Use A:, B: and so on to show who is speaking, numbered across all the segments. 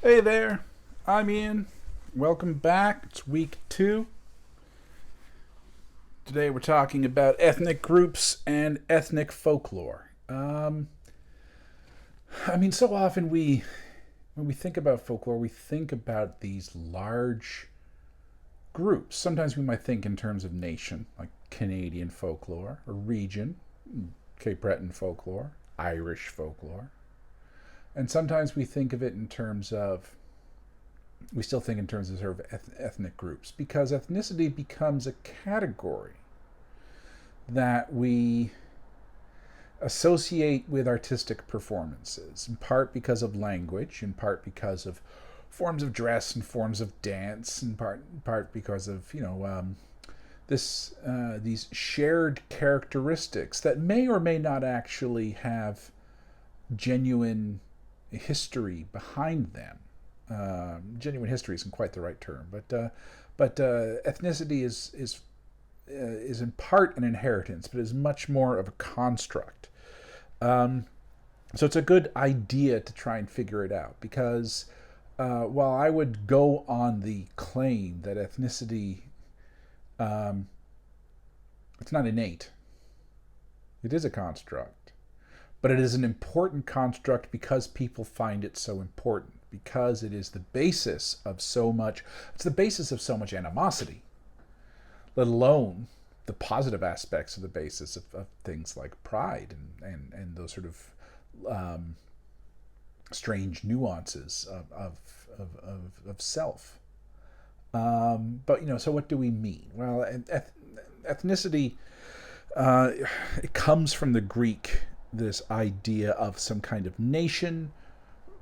A: Hey there, I'm Ian. Welcome back. It's week 2. Today we're talking about ethnic groups and ethnic folklore. So often when we think about folklore, we think about these large groups. Sometimes we might think in terms of nation, like Canadian folklore, or region, Cape Breton folklore, Irish folklore. And sometimes we think of it in terms of we still think in terms of sort of ethnic groups because ethnicity becomes a category that we associate with artistic performances, in part because of language, in part because of forms of dress and forms of dance, in part because of these shared characteristics that may or may not actually have genuine history behind them. Genuine history isn't quite the right term, but ethnicity is in part an inheritance, but is much more of a construct. So it's a good idea to try and figure it out because while I would go on the claim that ethnicity, it's not innate, it is a construct, but it is an important construct because people find it so important, because it is the basis of so much, it's the basis of so much animosity, let alone the positive aspects of the basis of things like pride and those sort of strange nuances of self. So what do we mean? Well, ethnicity, it comes from the Greek, this idea of some kind of nation,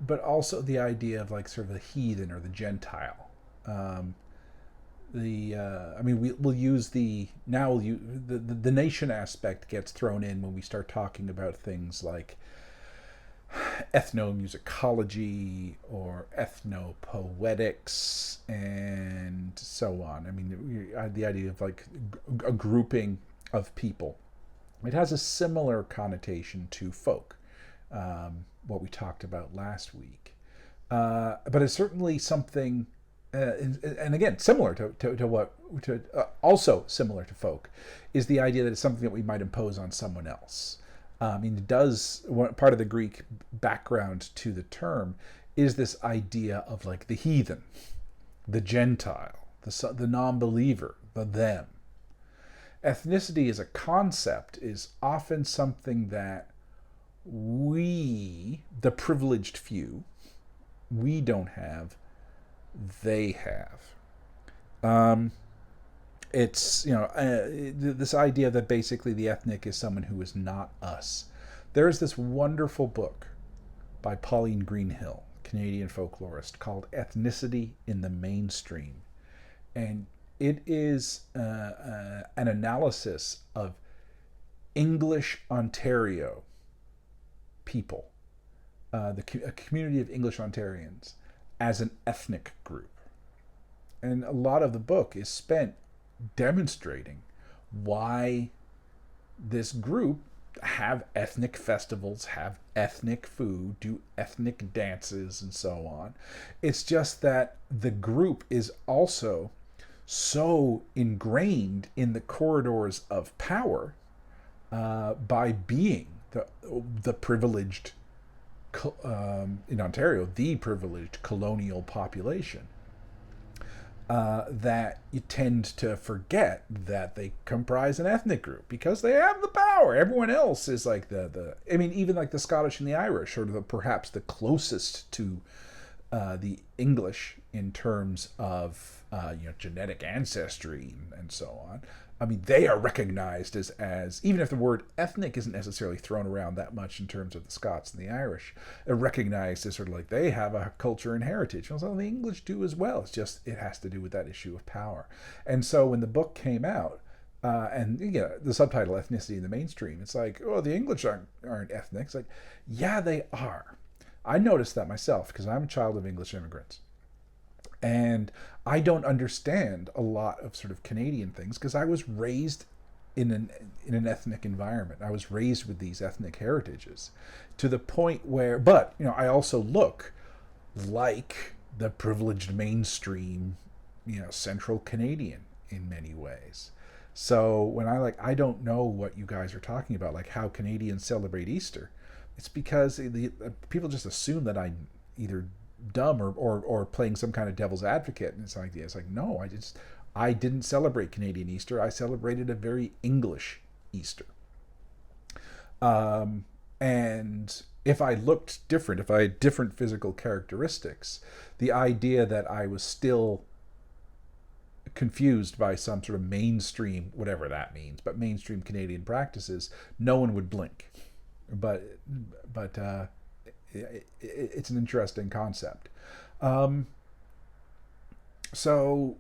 A: but also the idea of like sort of the heathen or the Gentile. We'll use the nation aspect gets thrown in when we start talking about things like ethnomusicology or ethnopoetics and so on. I mean, the idea of like a grouping of people. It has a similar connotation to folk, what we talked about last week. But it's certainly something, and again, similar also similar to folk, is the idea that it's something that we might impose on someone else. It does, part of the Greek background to the term is this idea of like the heathen, the Gentile, the non-believer, the them. Ethnicity as a concept is often something that we, the privileged few, we don't have, they have. It's this idea that basically the ethnic is someone who is not us. There is this wonderful book by Pauline Greenhill, Canadian folklorist, called Ethnicity in the Mainstream, and it is an analysis of English Ontario people, a community of English Ontarians as an ethnic group. And a lot of the book is spent demonstrating why this group have ethnic festivals, have ethnic food, do ethnic dances, and so on. It's just that the group is also so ingrained in the corridors of power by being the privileged, in Ontario, the privileged colonial population, that you tend to forget that they comprise an ethnic group because they have the power. Everyone else is like even like the Scottish and the Irish, or perhaps the closest to the English in terms of genetic ancestry and so on. I mean, they are recognized as even if the word ethnic isn't necessarily thrown around that much in terms of the Scots and the Irish, they're recognized as sort of like they have a culture and heritage. And so the English do as well. It's just it has to do with that issue of power. And so when the book came out, the subtitle "Ethnicity in the Mainstream," it's like, oh, the English aren't ethnic. It's like, yeah, they are. I noticed that myself because I'm a child of English immigrants. And I don't understand a lot of sort of Canadian things because I was raised in an ethnic environment. I was raised with these ethnic heritages to the point where, but I also look like the privileged mainstream, central Canadian in many ways. So when I don't know what you guys are talking about, like how Canadians celebrate Easter, it's because people just assume that I'm either dumb or playing some kind of devil's advocate. And it's like, no, I didn't celebrate Canadian Easter. I celebrated a very English Easter. And if I looked different, if I had different physical characteristics, the idea that I was still confused by some sort of mainstream, whatever that means, but mainstream Canadian practices, no one would blink. But it's an interesting concept. So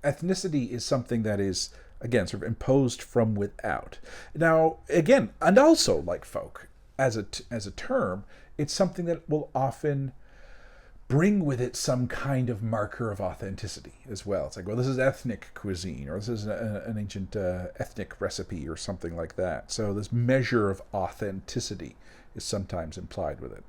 A: ethnicity is something that is, again, sort of imposed from without. Now, again, and also like folk, as a term, it's something that will often bring with it some kind of marker of authenticity as well. It's like, well, this is ethnic cuisine, or this is an ancient ethnic recipe, or something like that. So this measure of authenticity is sometimes implied with it.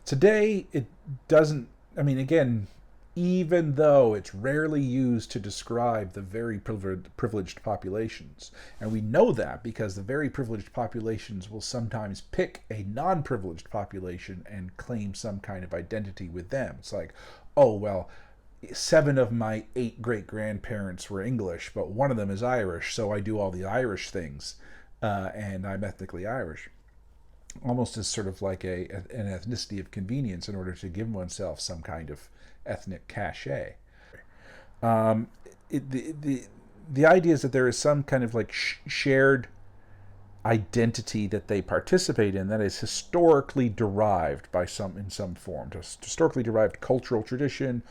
A: Today, it doesn't, again, even though it's rarely used to describe the very privileged populations. And we know that because the very privileged populations will sometimes pick a non-privileged population and claim some kind of identity with them. It's like, oh, well, 7 of my 8 great-grandparents were English, but one of them is Irish, so I do all the Irish things, and I'm ethnically Irish. Almost as sort of like an ethnicity of convenience in order to give oneself some kind of ethnic cachet. The idea is that there is some kind of like shared identity that they participate in that is historically derived in some form, just historically derived cultural tradition,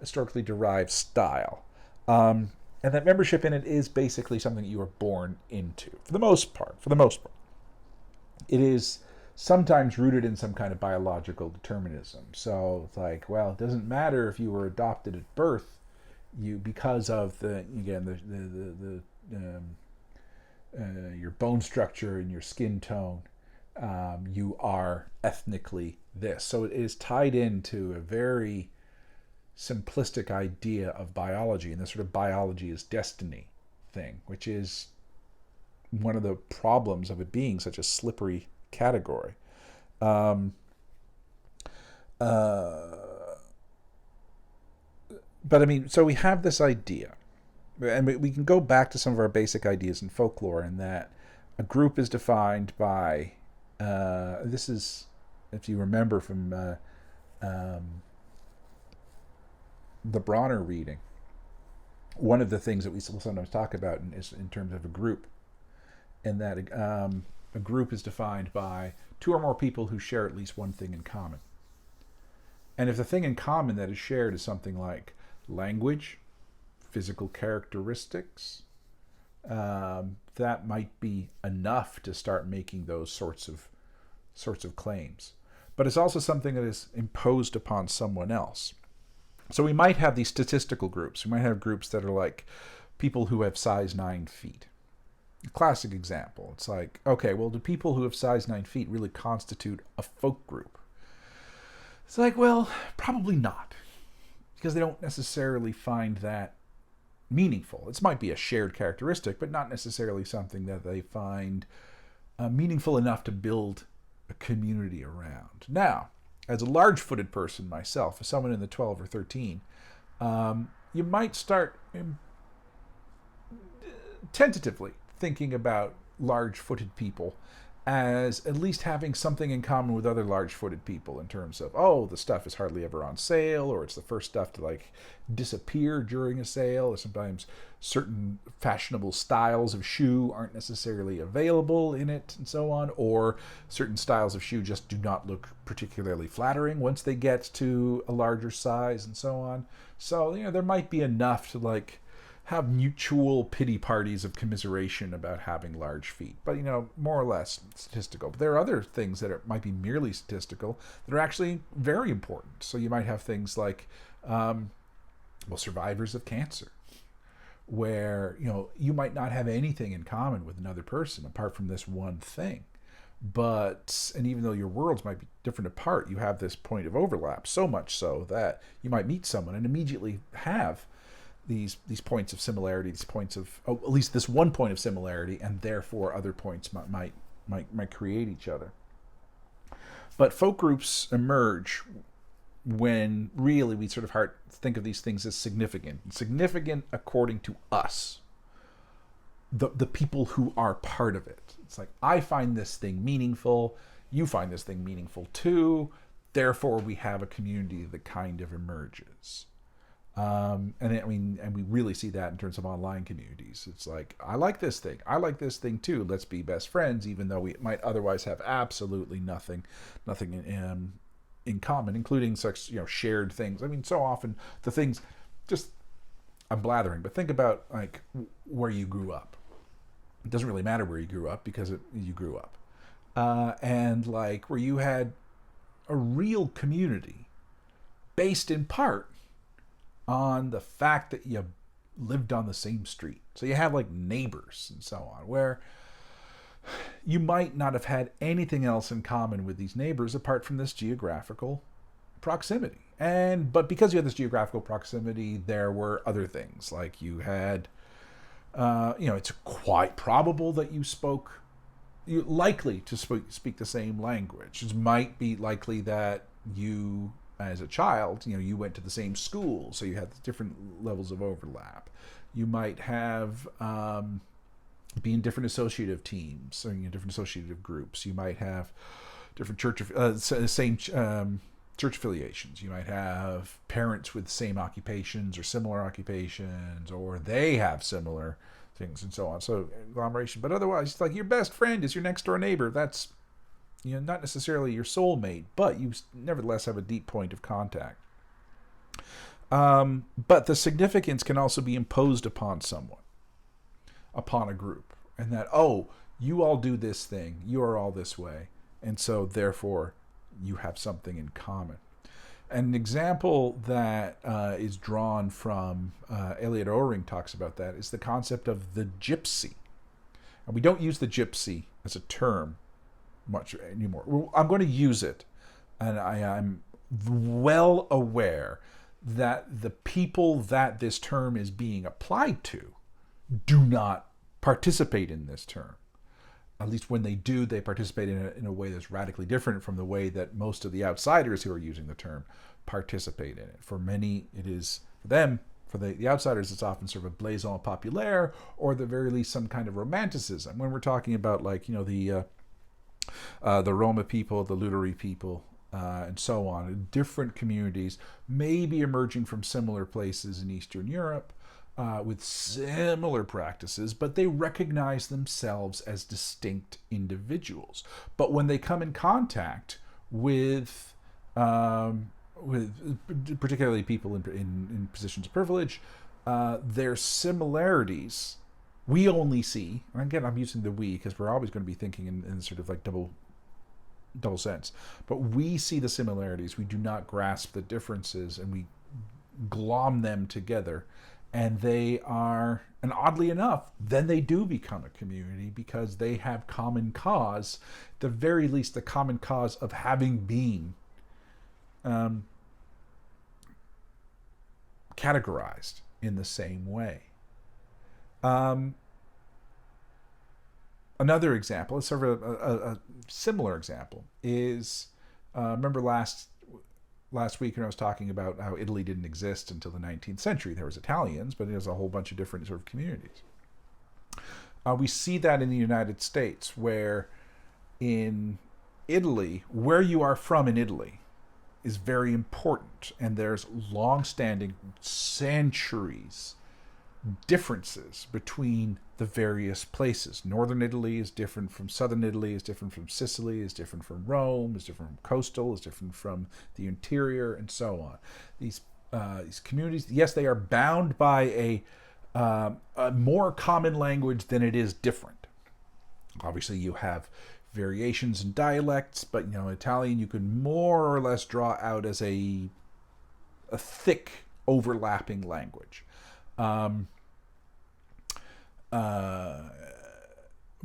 A: historically derived style. And that membership in it is basically something you are born into, for the most part. It is sometimes rooted in some kind of biological determinism. So it's like, well, it doesn't matter if you were adopted at birth, because of your bone structure and your skin tone, you are ethnically this. So it is tied into a very simplistic idea of biology, and this sort of biology is destiny thing, which is one of the problems of it being such a slippery category. But so we have this idea, and we can go back to some of our basic ideas in folklore, in that a group is defined by, this is, if you remember from the Bronner reading, one of the things that we sometimes talk about is in terms of a group, and that a group is defined by 2 or more people who share at least one thing in common. And if the thing in common that is shared is something like language, physical characteristics, that might be enough to start making those sorts of claims. But it's also something that is imposed upon someone else. So we might have these statistical groups. We might have groups that are like people who have size 9 feet. A classic example. It's like, okay, well, do people who have size 9 feet really constitute a folk group? It's like, well, probably not, because they don't necessarily find that meaningful. It might be a shared characteristic, but not necessarily something that they find meaningful enough to build a community around. Now, as a large-footed person myself, as someone in the 12 or 13, you might start tentatively thinking about large-footed people as at least having something in common with other large-footed people, in terms of, oh, the stuff is hardly ever on sale, or it's the first stuff to like disappear during a sale, or sometimes certain fashionable styles of shoe aren't necessarily available in it, and so on, or certain styles of shoe just do not look particularly flattering once they get to a larger size, and so on. So, there might be enough to like have mutual pity parties of commiseration about having large feet, but more or less statistical. But there are other things that might be merely statistical that are actually very important. So you might have things like, survivors of cancer, where you might not have anything in common with another person apart from this one thing, And even though your worlds might be different apart, you have this point of overlap, so much so that you might meet someone and immediately have these points of similarity, these points of, oh, at least this one point of similarity, and therefore other points might create each other. But folk groups emerge when really we sort of think of these things as significant according to us, the people who are part of it. It's like, I find this thing meaningful, you find this thing meaningful too, therefore we have a community that kind of emerges. And we really see that in terms of online communities. It's like, I like this thing too, let's be best friends, even though we might otherwise have absolutely nothing in common, including such, shared things. I mean, so often the things, just, I'm blathering, but think about like where you grew up. It doesn't really matter where you grew up because you grew up. And like where you had a real community based in part on the fact that you lived on the same street. So you have like neighbors and so on, where you might not have had anything else in common with these neighbors apart from this geographical proximity. But because you had this geographical proximity, there were other things. Like you had, it's quite probable that you're likely to speak the same language. It might be likely that you, as a child, you went to the same school, so you had different levels of overlap. You might have be in different associative teams or different associative groups. You might have different church affiliations. You might have parents with same occupations or similar occupations, or they have similar things and so on. So agglomeration. But otherwise, it's like your best friend is your next door neighbor. That's not necessarily your soulmate, but you nevertheless have a deep point of contact. But the significance can also be imposed upon someone, upon a group, and that, oh, you all do this thing, you are all this way, and so therefore you have something in common. And an example that is drawn from, Elliot Oring talks about that, is the concept of the gypsy. And we don't use the gypsy as a term much anymore. I'm going to use it, and I'm well aware that the people that this term is being applied to do not participate in this term. At least when they do, they participate in a way that's radically different from the way that most of the outsiders who are using the term participate in it. For many, it is, for them, for the outsiders, it's often sort of a blazon populaire, or at the very least some kind of romanticism. When we're talking about, like, the Roma people, the Luteri people, and so on, different communities, maybe emerging from similar places in Eastern Europe, with similar practices, but they recognize themselves as distinct individuals. But when they come in contact with particularly people in positions of privilege, their similarities we only see, and again I'm using the we because we're always going to be thinking in sort of like double sense, but we see the similarities, we do not grasp the differences, and we glom them together, and they are, and oddly enough, then they do become a community because they have common cause, at the very least the common cause of having been categorized in the same way. Another example, sort of a similar example, is remember last week when I was talking about how Italy didn't exist until the 19th century. There was Italians, but there's a whole bunch of different sort of communities. We see that in the United States, where in Italy, where you are from in Italy is very important, and there's long-standing, centuries differences between the various places. Northern Italy is different from southern Italy, is different from Sicily, is different from Rome, is different from coastal, is different from the interior, and so on. These communities, yes, they are bound by a more common language than it is different. Obviously, you have variations in dialects, but Italian you can more or less draw out as a thick overlapping language.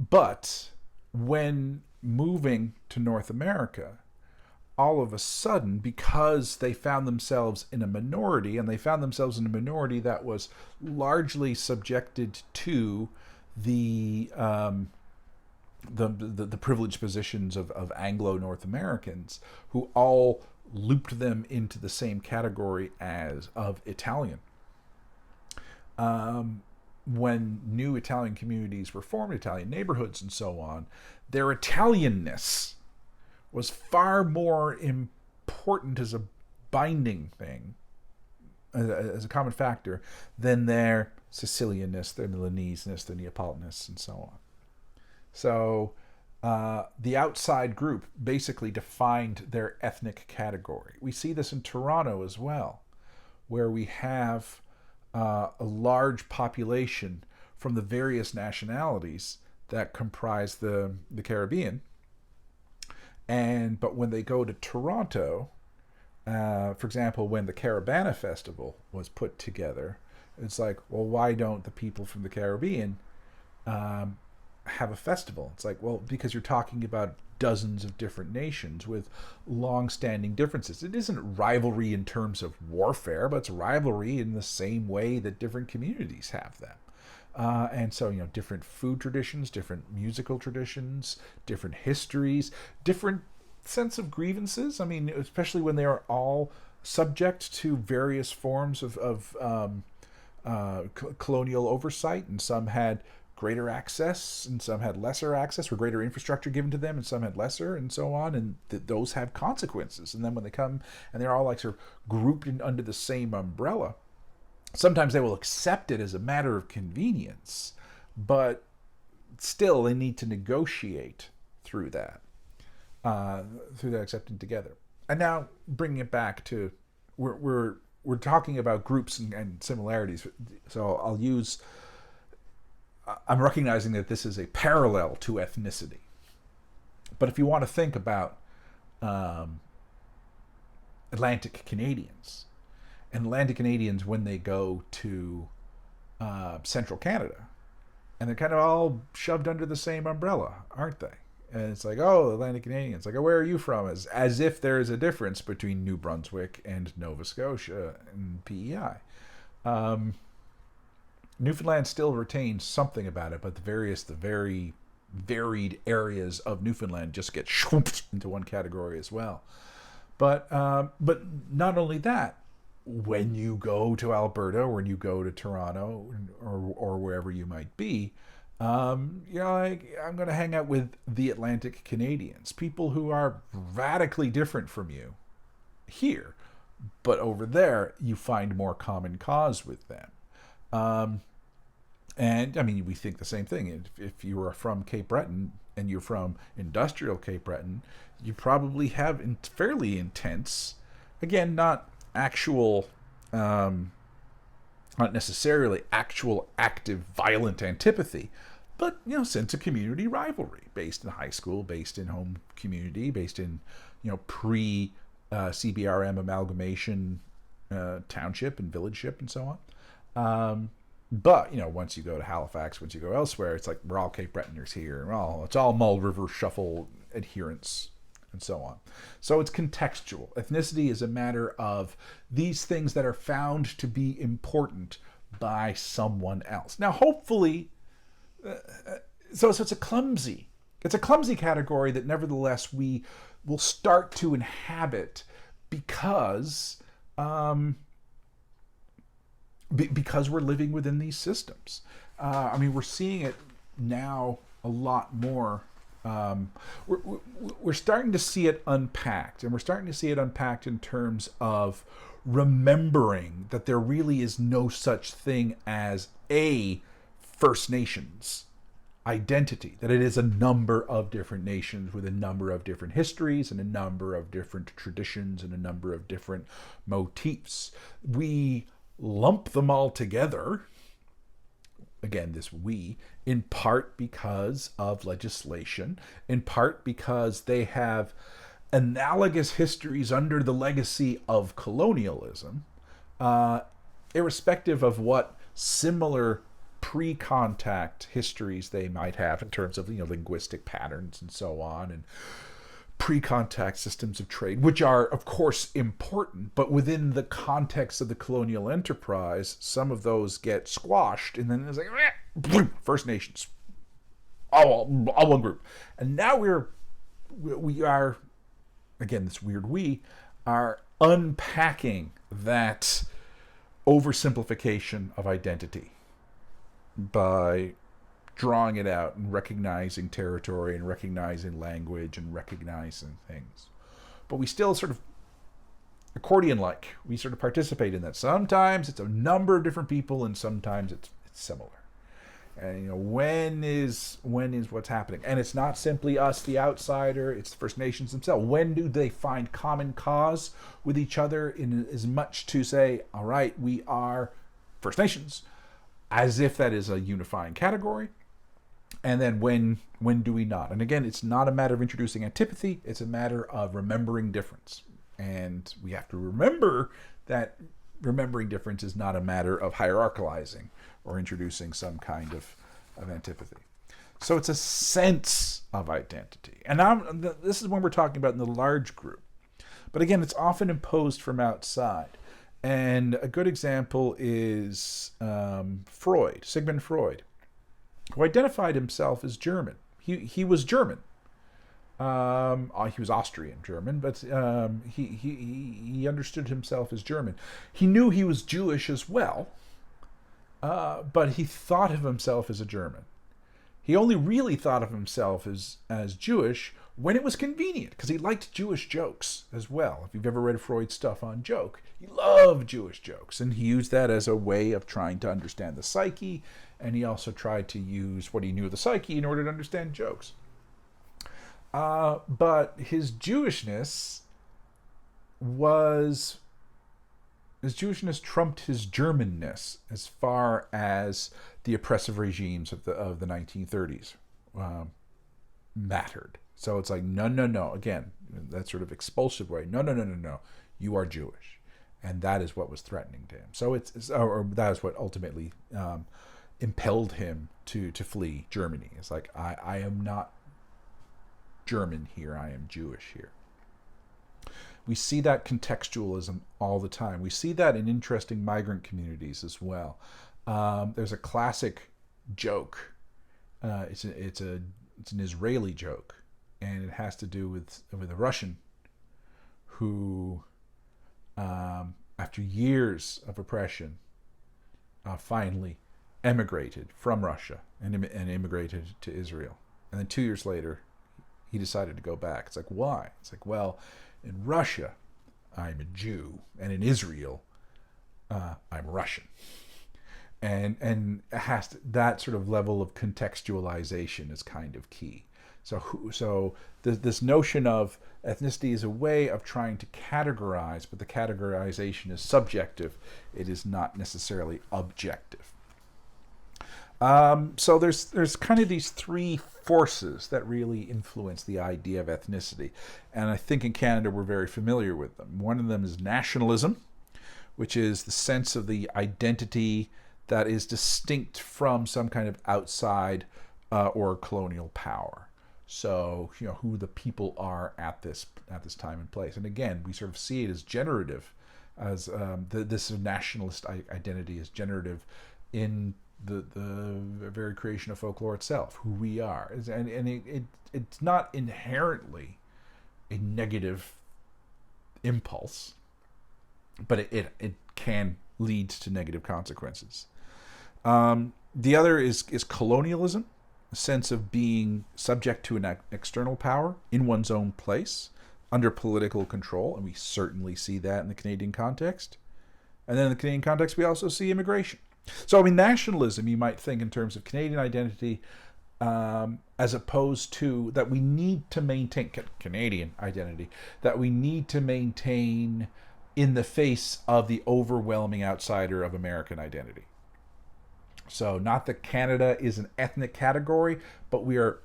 A: But when moving to North America, all of a sudden, because they found themselves in a minority, and they found themselves in a minority that was largely subjected to the the privileged positions of Anglo North Americans, who all looped them into the same category as of Italian. When new Italian communities were formed, Italian neighborhoods and so on, their Italianness was far more important as a binding thing, as a common factor, than their Sicilianness, their Milaneseness, their Neapolitanness, and so on. So the outside group basically defined their ethnic category. We see this in Toronto as well, where we have a large population from the various nationalities that comprise the Caribbean. But when they go to Toronto, for example, when the Caravana Festival was put together, it's like, well, why don't the people from the Caribbean have a festival? It's like, well, because you're talking about dozens of different nations with long-standing differences. It isn't rivalry in terms of warfare, but it's rivalry in the same way that different communities have them. And so, different food traditions, different musical traditions, different histories, different sense of grievances. I mean, especially when they are all subject to various forms of colonial oversight, and some had greater access and some had lesser access, or greater infrastructure given to them and some had lesser, and so on, and those have consequences. And then when they come and they're all like sort of grouped in under the same umbrella, sometimes they will accept it as a matter of convenience, but still they need to negotiate through that accepting together. And now bringing it back to, we're talking about groups and similarities, so I'm recognizing that this is a parallel to ethnicity. But if you want to think about Atlantic Canadians, when they go to central Canada, and they're kind of all shoved under the same umbrella, aren't they? And it's like, oh, Atlantic Canadians, like, oh, where are you from? As if there is a difference between New Brunswick and Nova Scotia and PEI. Newfoundland still retains something about it, but the very varied areas of Newfoundland just get swooped into one category as well. But not only that, when you go to Alberta, or when you go to Toronto, or wherever you might be, like, I'm going to hang out with the Atlantic Canadians, people who are radically different from you here, but over there you find more common cause with them. And I mean, we think the same thing. If you are from Cape Breton and you're from industrial Cape Breton, you probably have fairly intense, again, not actual, not necessarily actual active violent antipathy, but sense of community rivalry, based in high school, based in home community, based in pre CBRM amalgamation township and villageship and so on. But once you go to Halifax, once you go elsewhere, it's like we're all Cape Bretoners here. It's all Mull River Shuffle adherence and so on. So it's contextual. Ethnicity is a matter of these things that are found to be important by someone else. Now, hopefully, so it's a clumsy category that nevertheless we will start to inhabit because we're living within these systems. I mean, we're seeing it now a lot more. We're starting to see it unpacked, and we're starting to see it unpacked in terms of remembering that there really is no such thing as a First Nations identity, that it is a number of different nations with a number of different histories and a number of different traditions and a number of different motifs. We lump them all together, again, this we, in part because of legislation, in part because they have analogous histories under the legacy of colonialism, irrespective of what similar pre-contact histories they might have in terms of, linguistic patterns and so on, and pre-contact systems of trade, which are, of course, important, but within the context of the colonial enterprise, some of those get squashed, and then it's like, First Nations, all one group. And now we are, again, this weird we, are unpacking that oversimplification of identity by drawing it out and recognizing territory and recognizing language and recognizing things. But we still sort of, accordion-like, we sort of participate in that. Sometimes it's a number of different people, and sometimes it's similar. And when is what's happening? And it's not simply us, the outsider. It's the First Nations themselves. When do they find common cause with each other, in as much to say, all right, we are First Nations, as if that is a unifying category? And then when do we not? And again, it's not a matter of introducing antipathy. It's a matter of remembering difference. And we have to remember that remembering difference is not a matter of hierarchicalizing or introducing some kind of antipathy. So it's a sense of identity. And this is when we're talking about in the large group. But again, it's often imposed from outside. And a good example is Sigmund Freud, who identified himself as German. He was German. He was Austrian German, but he understood himself as German. He knew he was Jewish as well, but he thought of himself as a German. He only really thought of himself as Jewish when it was convenient, because he liked Jewish jokes as well. If you've ever read Freud's stuff on joke, he loved Jewish jokes, and he used that as a way of trying to understand the psyche, and he also tried to use what he knew of the psyche in order to understand jokes. But his Jewishness trumped his Germanness as far as the oppressive regimes of the 1930s mattered. So it's like, no. Again, that sort of expulsive way. No. You are Jewish, and that is what was threatening to him. So that is what ultimately impelled him to flee Germany. It's like, I am not German here. I am Jewish here. We see that contextualism all the time. We see that in interesting migrant communities as well. There's a classic joke. It's an Israeli joke, and it has to do with a Russian who, after years of oppression, finally emigrated from Russia and immigrated to Israel. And then 2 years later, he decided to go back. It's like, why? It's like, well, in Russia, I'm a Jew, and in Israel, I'm Russian. And that sort of level of contextualization is kind of key. So this notion of ethnicity is a way of trying to categorize, but the categorization is subjective. It is not necessarily objective. So there's kind of these three forces that really influence the idea of ethnicity. And I think in Canada we're very familiar with them. One of them is nationalism, which is the sense of the identity that is distinct from some kind of outside or colonial power. So, who the people are at this time and place. And again, we sort of see it as generative, as this nationalist identity is generative in the very creation of folklore itself, who we are. And it's not inherently a negative impulse, but it can lead to negative consequences. The other is colonialism, a sense of being subject to an external power in one's own place, under political control, and we certainly see that in the Canadian context. And then in the Canadian context, we also see immigration. So, nationalism, you might think in terms of Canadian identity, as opposed to that we need to maintain Canadian identity, that we need to maintain in the face of the overwhelming outsider of American identity. So, not that Canada is an ethnic category, but we are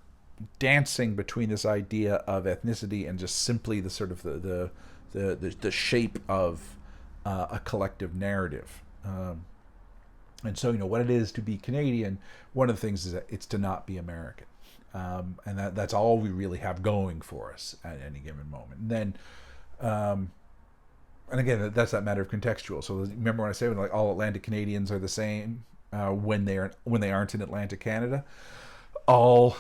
A: dancing between this idea of ethnicity and just simply the sort of the shape of a collective narrative. And so, what it is to be Canadian, one of the things is that it's to not be American. And that's all we really have going for us at any given moment. And then, and again, that's that matter of contextual. So remember when I say when like all Atlantic Canadians are the same when they aren't in Atlantic Canada, all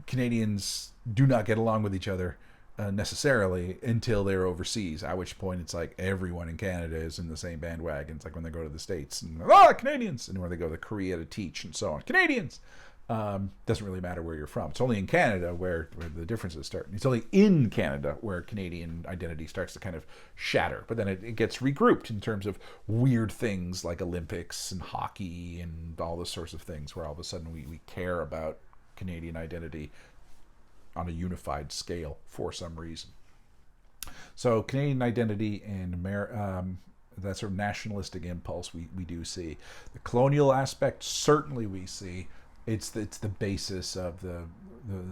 A: Canadians do not get along with each other necessarily until they're overseas, at which point it's like everyone in Canada is in the same bandwagon. It's like when they go to the States and Canadians, and when they go to Korea to teach and so on, Canadians. Doesn't really matter where you're from. It's only in Canada where the differences start. It's only in Canada where Canadian identity starts to kind of shatter. But then it gets regrouped in terms of weird things like Olympics and hockey and all those sorts of things, where all of a sudden we care about Canadian identity on a unified scale for some reason. So Canadian identity and that sort of nationalistic impulse we do see. The colonial aspect certainly we see. It's the basis of the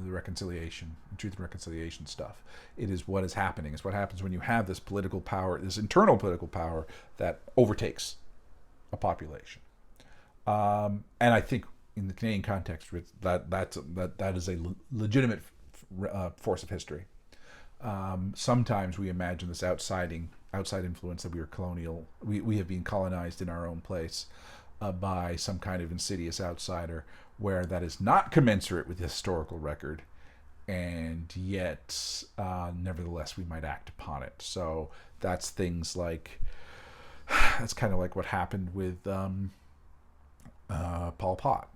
A: reconciliation, truth and reconciliation stuff. It is what is happening. It's what happens when you have this political power, this internal political power that overtakes a population. And I think in the Canadian context, that is a legitimate force of history. Sometimes we imagine this outside influence that we are colonial. We have been colonized in our own place by some kind of insidious outsider, where that is not commensurate with the historical record, and yet nevertheless we might act upon it. So that's things like, that's kind of like what happened with Pol Pot,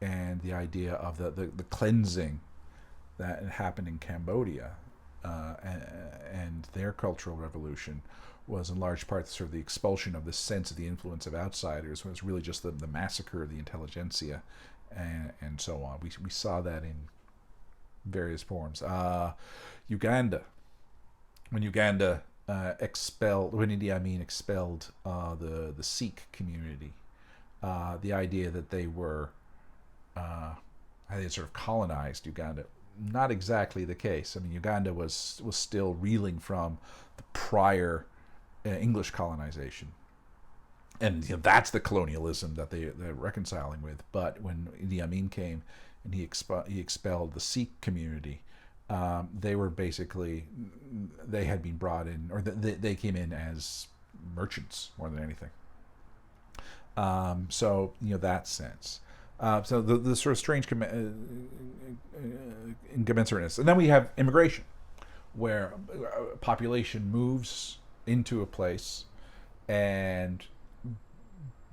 A: and the idea of the cleansing that happened in Cambodia, and their cultural revolution was in large part sort of the expulsion of the sense of the influence of outsiders, when it's really just the massacre of the intelligentsia and so on. We saw that in various forms. Uganda, when Uganda when Idi Amin expelled the Sikh community, the idea that they were they sort of colonized Uganda, not exactly the case. I mean, Uganda was still reeling from the prior English colonization, and that's the colonialism that they're reconciling with. But when Idi Amin came and he expelled the Sikh community, they were basically, they had been brought in, or they came in as merchants more than anything. So that sense. So the sort of strange incommensurately. And then we have immigration, where a population moves into a place and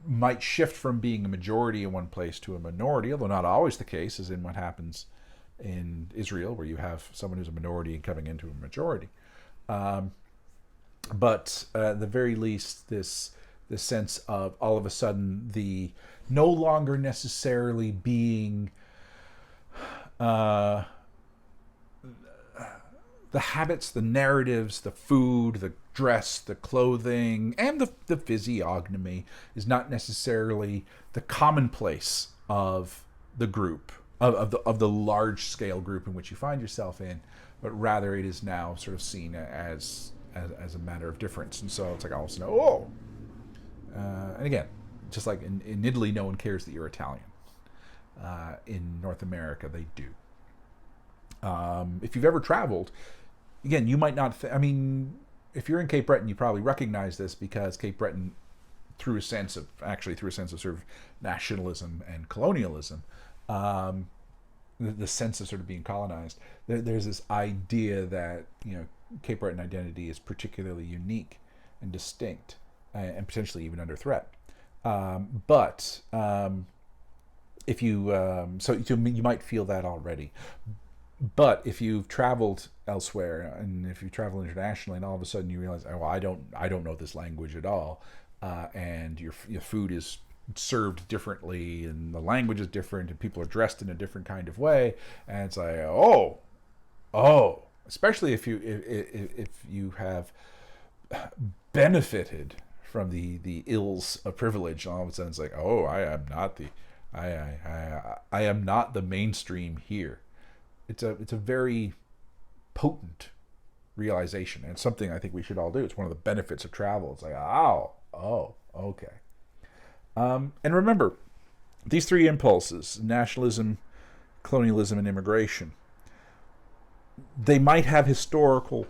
A: might shift from being a majority in one place to a minority, although not always the case, as in what happens in Israel, where you have someone who's a minority and coming into a majority. But at the very least, this sense of all of a sudden the no longer necessarily being the habits, the narratives, the food, the dress, the clothing, and the physiognomy is not necessarily the commonplace of the group, of the large scale group in which you find yourself in, but rather it is now sort of seen as a matter of difference. And so it's like all of a sudden, and again, just like in Italy, no one cares that you're Italian. In North America, they do. If you've ever traveled, again, you might not. If you're in Cape Breton, you probably recognize this, because Cape Breton, through a sense of sort of nationalism and colonialism, the sense of sort of being colonized, there's this idea that Cape Breton identity is particularly unique and distinct, and potentially even under threat. But if you you might feel that already. But if you've traveled elsewhere, and if you travel internationally, and all of a sudden you realize, I don't know this language at all, and your food is served differently, and the language is different, and people are dressed in a different kind of way, and it's like, especially if you have benefited from the ills of privilege, all of a sudden it's like, I am not the mainstream here. It's a very potent realization, and it's something I think we should all do. It's one of the benefits of travel. It's like, okay. And remember, these three impulses, nationalism, colonialism, and immigration, they might have historical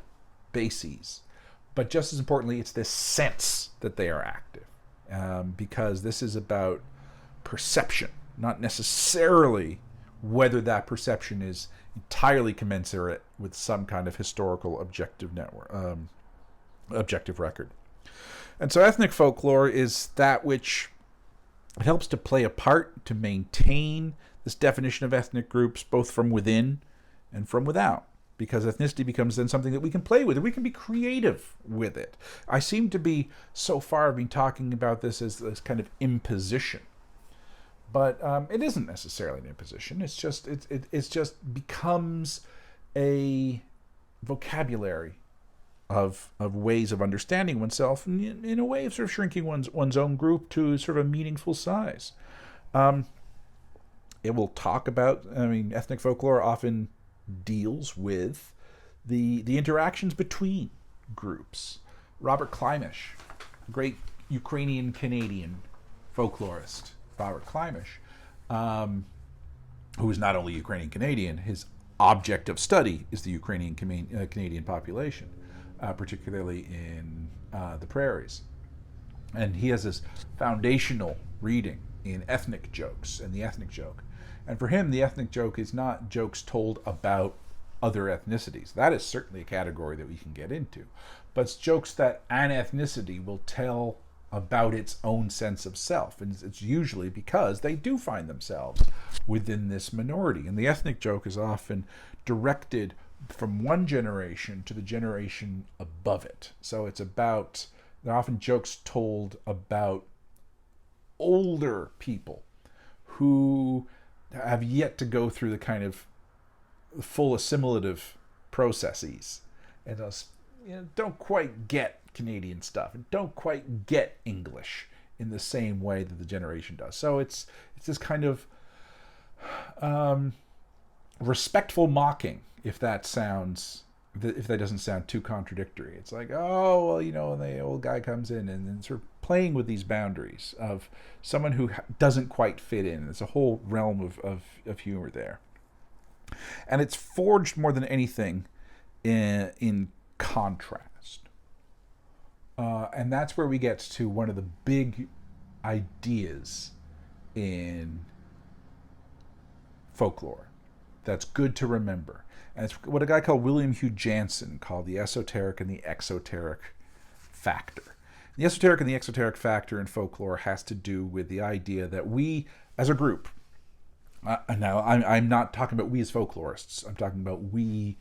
A: bases, but just as importantly, it's this sense that they are active, because this is about perception, not necessarily whether that perception is entirely commensurate with some kind of historical objective network, objective record. And so ethnic folklore is that which it helps to play a part to maintain this definition of ethnic groups, both from within and from without, because ethnicity becomes then something that we can play with, and we can be creative with it. I seem to be, so far, been talking about this as this kind of imposition, but it isn't necessarily an imposition. It's just it's just becomes a vocabulary of ways of understanding oneself, in a way of sort of shrinking one's own group to sort of a meaningful size. It will talk about, ethnic folklore often deals with the interactions between groups. Robert Klimish, great Ukrainian Canadian folklorist, Robert Klimish, who is not only Ukrainian Canadian, his object of study is the Ukrainian Canadian population, particularly in the prairies. And he has this foundational reading in ethnic jokes and the ethnic joke. And for him, the ethnic joke is not jokes told about other ethnicities. That is certainly a category that we can get into. But it's jokes that an ethnicity will tell about its own sense of self. And it's usually because they do find themselves within this minority. And the ethnic joke is often directed from one generation to the generation above it. So it's about, there are often jokes told about older people who have yet to go through the kind of full assimilative processes and don't quite get Canadian stuff and don't quite get English in the same way that the generation does. So it's this kind of respectful mocking, if that doesn't sound too contradictory. It's like, oh, well, and the old guy comes in and then sort of playing with these boundaries of someone who doesn't quite fit in. There's a whole realm of humor there. And it's forged more than anything in contrast. And that's where we get to one of the big ideas in folklore that's good to remember. And it's what a guy called William Hugh Jansen called the esoteric and the exoteric factor. The esoteric and the exoteric factor in folklore has to do with the idea that we, as a group, now I'm not talking about we as folklorists. I'm talking about we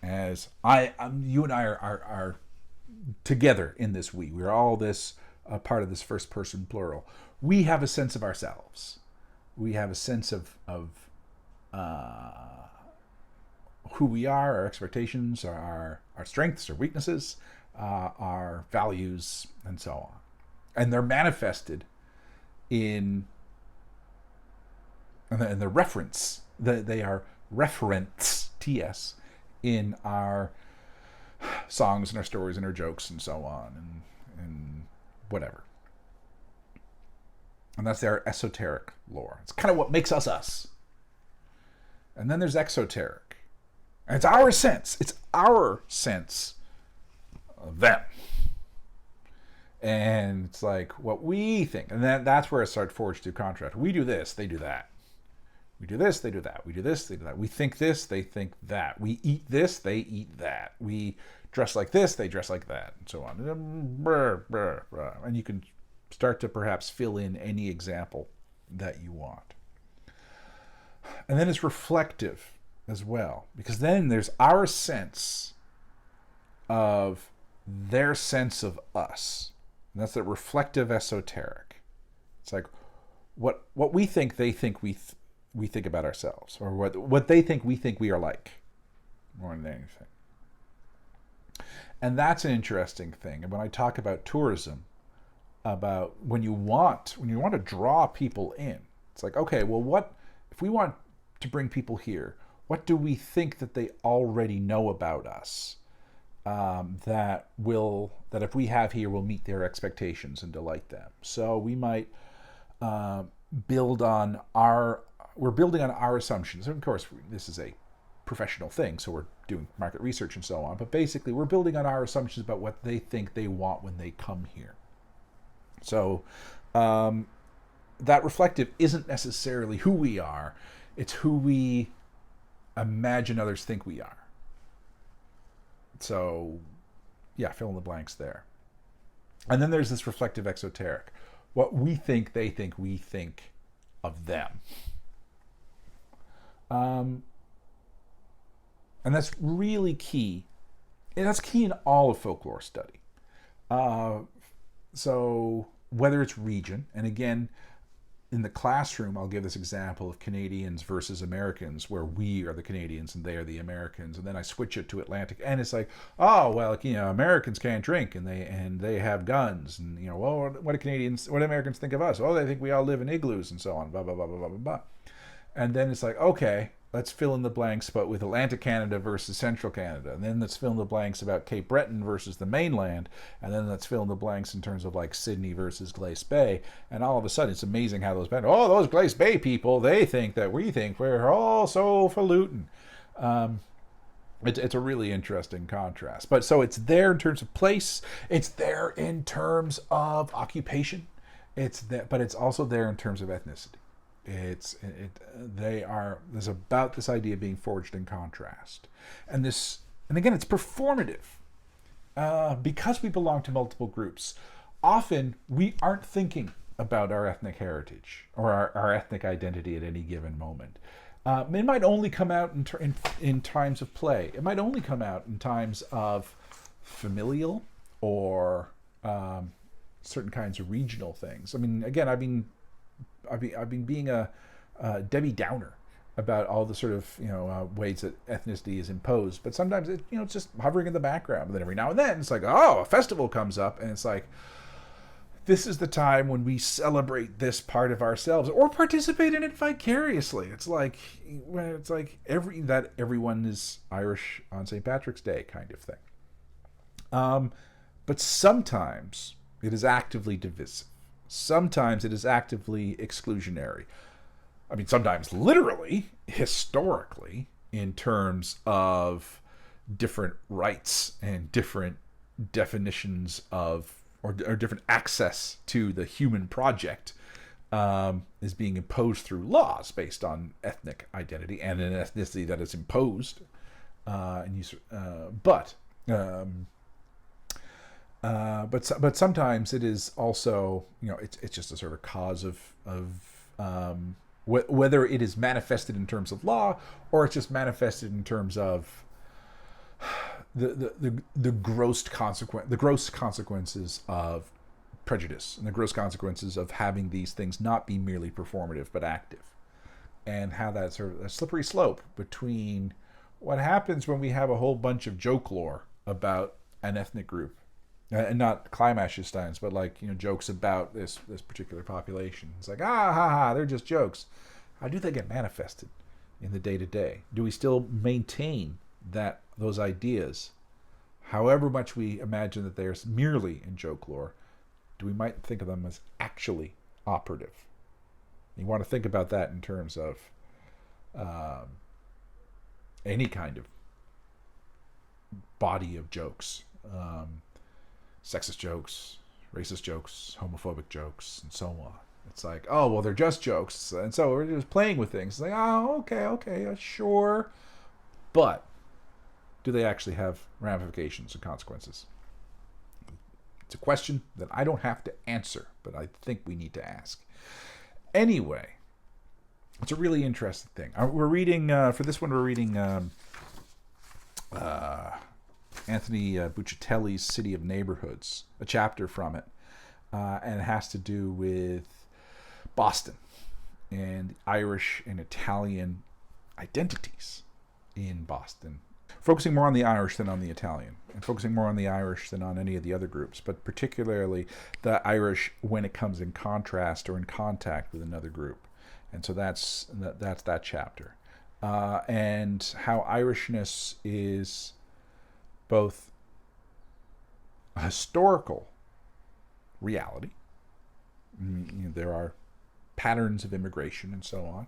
A: as you and I are together in this we. We're all this part of this first person plural. We have a sense of ourselves. We have a sense of who we are, our expectations, our strengths, our weaknesses, our values, and so on. And they're manifested in the reference. They are referenced, TS, in our songs and our stories and our jokes and so on, and whatever. And that's their esoteric lore. It's kind of what makes us us. And then there's exoteric. And it's our sense. It's our sense of them. And it's like what we think. And that's where it starts forged through contrast. We do this, they do that. We do this, they do that. We do this, they do that. We think this, they think that. We eat this, they eat that. We dress like this, they dress like that, and so on. And you can start to perhaps fill in any example that you want. And then it's reflective as well, because then there's our sense of their sense of us. And that's that reflective esoteric. It's like what we think they think we think about ourselves, or what they think we are like, more than anything. And that's an interesting thing. And when I talk about tourism, about when you want to draw people in, it's like, okay, well, what if we want to bring people here? What do we think that they already know about us that if we have here will meet their expectations and delight them? So we might build on our we're building on our assumptions. And of course, this is a professional thing, so we're doing market research and so on. But basically, we're building on our assumptions about what they think they want when they come here. So that reflective isn't necessarily who we are; it's who we imagine others think we are. So, yeah, fill in the blanks there. And then there's this reflective exoteric. What we think they think we think of them. And that's really key. And that's key in all of folklore study. So whether it's region, and again, in the classroom, I'll give this example of Canadians versus Americans, where we are the Canadians and they are the Americans, and then I switch it to Atlantic, and it's like, oh well, Americans can't drink and they have guns, and well, what do Americans think of us? Oh, they think we all live in igloos and so on, blah blah blah blah blah blah. And then it's like, okay, let's fill in the blanks, but with Atlantic Canada versus Central Canada. And then let's fill in the blanks about Cape Breton versus the mainland. And then let's fill in the blanks in terms of like Sydney versus Glace Bay. And all of a sudden, it's amazing how those Glace Bay people, they think that we think we're all so falutin'. It's a really interesting contrast. But so it's there in terms of place. It's there in terms of occupation. But it's also there in terms of ethnicity. There's about this idea of being forged in contrast, and again, it's performative because we belong to multiple groups. Often we aren't thinking about our ethnic heritage or our ethnic identity at any given moment. It might only come out in times of play. It might only come out in times of familial or certain kinds of regional things. I mean, again, I've been being a Debbie Downer about all the sort of ways that ethnicity is imposed, but sometimes it's just hovering in the background. But then every now and then it's like, oh, a festival comes up, and it's like, this is the time when we celebrate this part of ourselves or participate in it vicariously. It's like everyone is Irish on St. Patrick's Day kind of thing. But sometimes it is actively divisive. Sometimes it is actively exclusionary. I mean, sometimes literally, historically, in terms of different rights and different definitions of, or different access to the human project is being imposed through laws based on ethnic identity and an ethnicity that is imposed. But sometimes it is also, it's just a sort of cause of whether it is manifested in terms of law or it's just manifested in terms of the gross consequences of prejudice and the gross consequences of having these things not be merely performative but active, and how that sort of a slippery slope between what happens when we have a whole bunch of joke lore about an ethnic group. And not Kleinmaschensteins, but jokes about this particular population. It's like, ha ha, they're just jokes. How do they get manifested in the day-to-day? Do we still maintain those ideas, however much we imagine that they're merely in joke lore? Do we might think of them as actually operative? You want to think about that in terms of any kind of body of jokes. Sexist jokes, racist jokes, homophobic jokes, and so on. It's like, oh, well, they're just jokes, and so we're just playing with things. It's like, oh, okay, sure. But do they actually have ramifications and consequences? It's a question that I don't have to answer, but I think we need to ask. Anyway, it's a really interesting thing. We're reading, for this one, we're reading Anthony Buccitelli's City of Neighborhoods, a chapter from it, and it has to do with Boston and Irish and Italian identities in Boston, focusing more on the Irish than on the Italian, and focusing more on the Irish than on any of the other groups, but particularly the Irish when it comes in contrast or in contact with another group. And so that's that chapter, and how Irishness is both a historical reality. There are patterns of immigration and so on,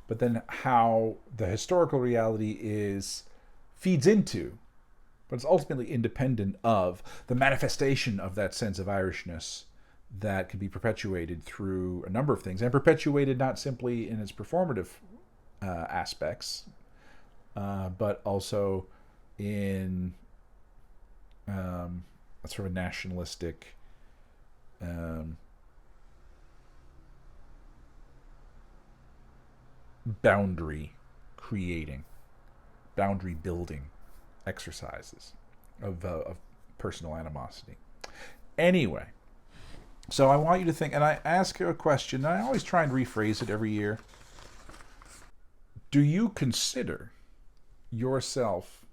A: but then how the historical reality feeds into, but it's ultimately independent of the manifestation of that sense of Irishness that can be perpetuated through a number of things, and perpetuated not simply in its performative aspects, but also in a sort of nationalistic boundary creating, boundary building exercises of personal animosity. Anyway, so I want you to think, and I ask you a question, and I always try and rephrase it every year. Do you consider yourself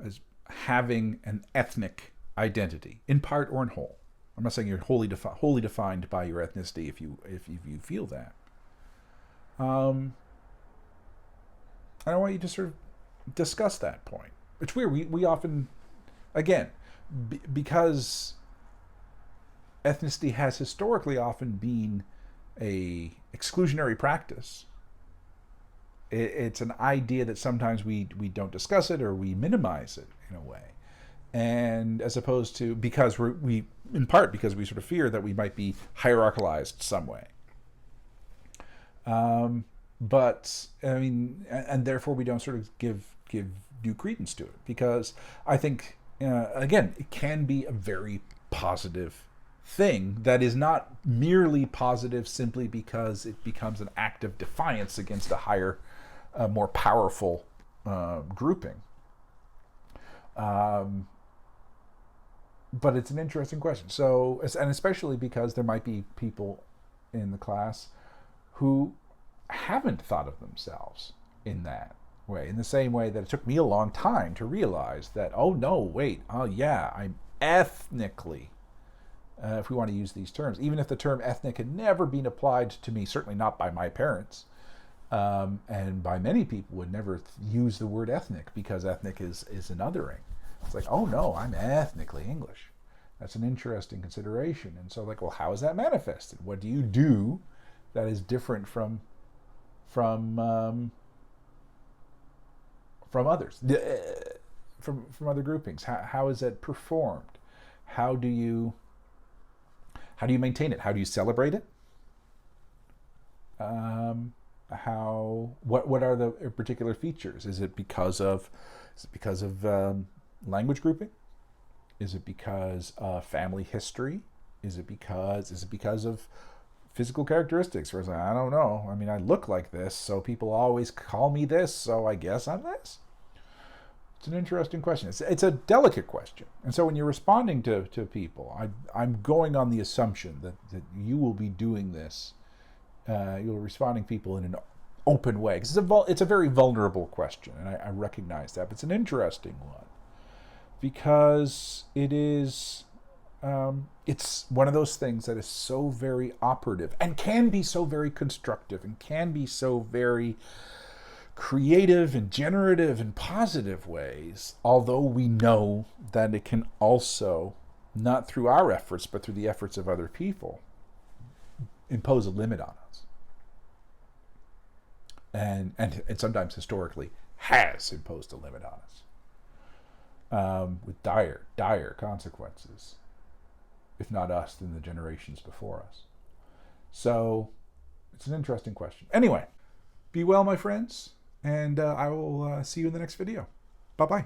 A: as having an ethnic identity, in part or in whole? I'm not saying you're wholly defined by your ethnicity if you feel that. And I want you to sort of discuss that point. It's weird. We often, again, because ethnicity has historically often been a exclusionary practice, it's an idea that sometimes we don't discuss it, or we minimize it in a way. And as opposed to, because in part because we sort of fear that we might be hierarchalized some way. But I mean, and therefore we don't sort of give due credence to it, because I think again, it can be a very positive thing that is not merely positive simply because it becomes an act of defiance against a higher, more powerful grouping. But it's an interesting question. So, and especially because there might be people in the class who haven't thought of themselves in that way, in the same way that it took me a long time to realize that, oh no, wait, oh yeah, I'm ethnically, if we want to use these terms, even if the term ethnic had never been applied to me, certainly not by my parents, and by many people would never use the word ethnic, because ethnic is an othering. It's like, oh no, I'm ethnically English. That's an interesting consideration. And so, like, well, how is that manifested? What do you do that is different from others, from other groupings? How is it performed? How do you maintain it? How do you celebrate it? What are the particular features? Is it because of language grouping? Is it because of family history? Is it because of physical characteristics? Whereas I don't know. I mean, I look like this, so people always call me this, so I guess I'm this. It's an interesting question. It's a delicate question. And so when you're responding to people, I'm going on the assumption that you will be doing this. You're responding to people in an open way, because it's a very vulnerable question, and I recognize that. But it's an interesting one, because it is it's one of those things that is so very operative, and can be so very constructive, and can be so very creative and generative and positive ways, although we know that it can also, not through our efforts but through the efforts of other people, impose a limit on us, and sometimes historically has imposed a limit on us, with dire consequences, if not us, then the generations before us. So it's an interesting question. Anyway, be well, my friends, and I will see you in the next video. Bye-bye.